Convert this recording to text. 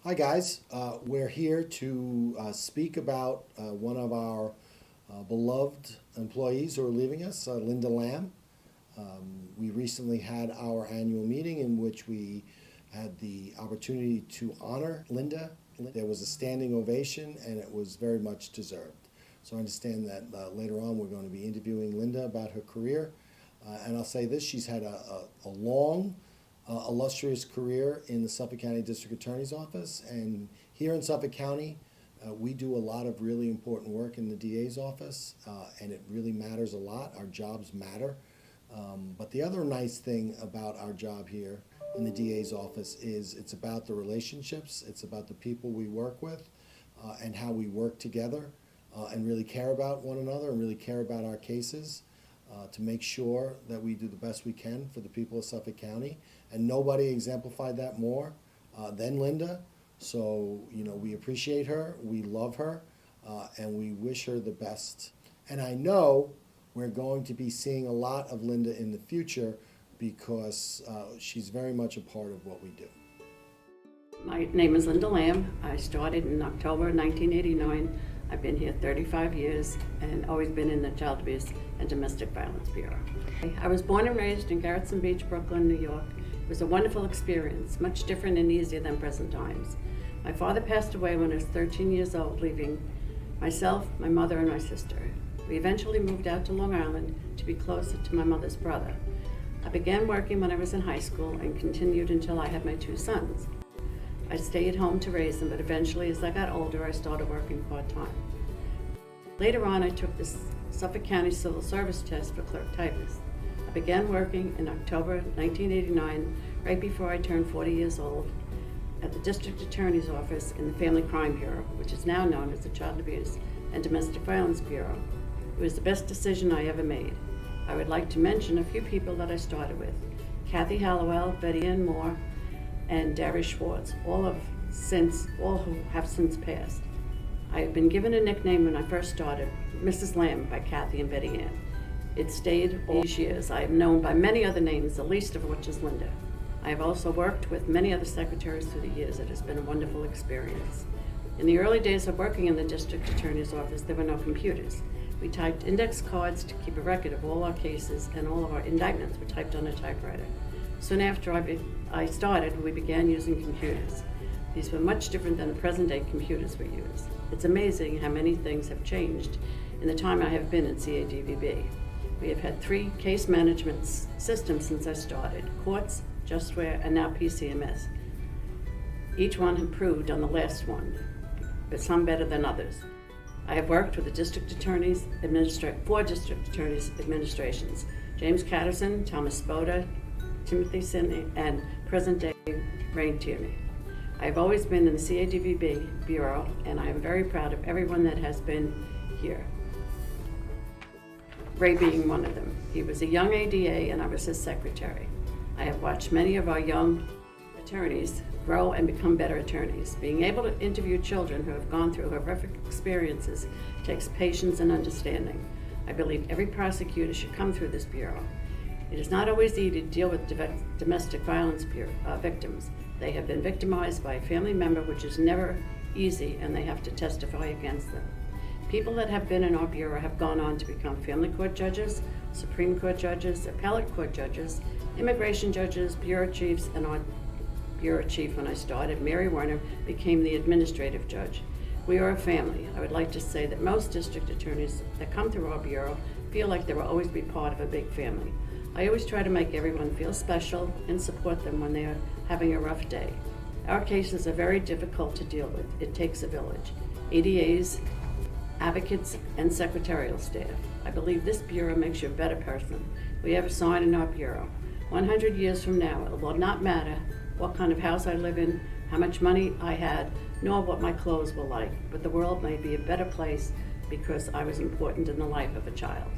Hi guys, we're here to speak about one of our beloved employees who are leaving us, Linda Lamb. We recently had our annual meeting in which we had the opportunity to honor Linda. There was a standing ovation and it was very much deserved. So I understand that later on we're going to be interviewing Linda about her career. And I'll say this, she's had a long, illustrious career in the Suffolk County District Attorney's Office, and here in Suffolk County we do a lot of really important work in the DA's office, and it really matters a lot. Our jobs matter, but the other nice thing about our job here in the DA's office is it's about the relationships, it's about the people we work with, and how we work together and really care about one another and really care about our cases. To make sure that we do the best we can for the people of Suffolk County. And nobody exemplified that more than Linda. So, we appreciate her, we love her, and we wish her the best. And I know we're going to be seeing a lot of Linda in the future because she's very much a part of what we do. My name is Linda Lamb. I started in October 1989. I've been here 35 years and always been in the Child Abuse and Domestic Violence Bureau. I was born and raised in Garrison Beach, Brooklyn, New York. It was a wonderful experience, much different and easier than present times. My father passed away when I was 13 years old, leaving myself, my mother, and my sister. We eventually moved out to Long Island to be closer to my mother's brother. I began working when I was in high school and continued until I had my two sons. I stayed home to raise them, but eventually, as I got older, I started working part-time. Later on, I took the Suffolk County Civil Service test for Clerk Typist. I began working in October 1989, right before I turned 40 years old, at the District Attorney's Office in the Family Crime Bureau, which is now known as the Child Abuse and Domestic Violence Bureau. It was the best decision I ever made. I would like to mention a few people that I started with: Kathy Hallowell, Betty Ann Moore, and Darius Schwartz, all who have since passed. I have been given a nickname when I first started, Mrs. Lamb, by Kathy and Betty Ann. It stayed all these years. I am known by many other names, the least of which is Linda. I have also worked with many other secretaries through the years. It has been a wonderful experience. In the early days of working in the District Attorney's Office, there were no computers. We typed index cards to keep a record of all our cases, and all of our indictments were typed on a typewriter. Soon after I started, we began using computers. These were much different than the present-day computers we use. It's amazing how many things have changed in the time I have been at CADVB. We have had 3 case management systems since I started: Courts, Justware, and now PCMS. Each one improved on the last one, but some better than others. I have worked with the 4 district attorneys' administrations: James Catterson, Thomas Spoda, Timothy Sidney, and present-day Ray Tierney. I have always been in the CADVB Bureau, and I am very proud of everyone that has been here. Ray being one of them. He was a young ADA, and I was his secretary. I have watched many of our young attorneys grow and become better attorneys. Being able to interview children who have gone through horrific experiences takes patience and understanding. I believe every prosecutor should come through this bureau. It is not always easy to deal with domestic violence victims. They have been victimized by a family member, which is never easy, and they have to testify against them. People that have been in our bureau have gone on to become family court judges, Supreme Court judges, appellate court judges, immigration judges, bureau chiefs, and our bureau chief when I started, Mary Werner, became the administrative judge. We are a family. I would like to say that most district attorneys that come through our bureau feel like they will always be part of a big family. I always try to make everyone feel special and support them when they are having a rough day. Our cases are very difficult to deal with. It takes a village: ADAs, advocates, and secretarial staff. I believe this bureau makes you a better person. We have a sign in our bureau: 100 years from now, it will not matter what kind of house I live in, how much money I had, nor what my clothes were like, but the world may be a better place because I was important in the life of a child.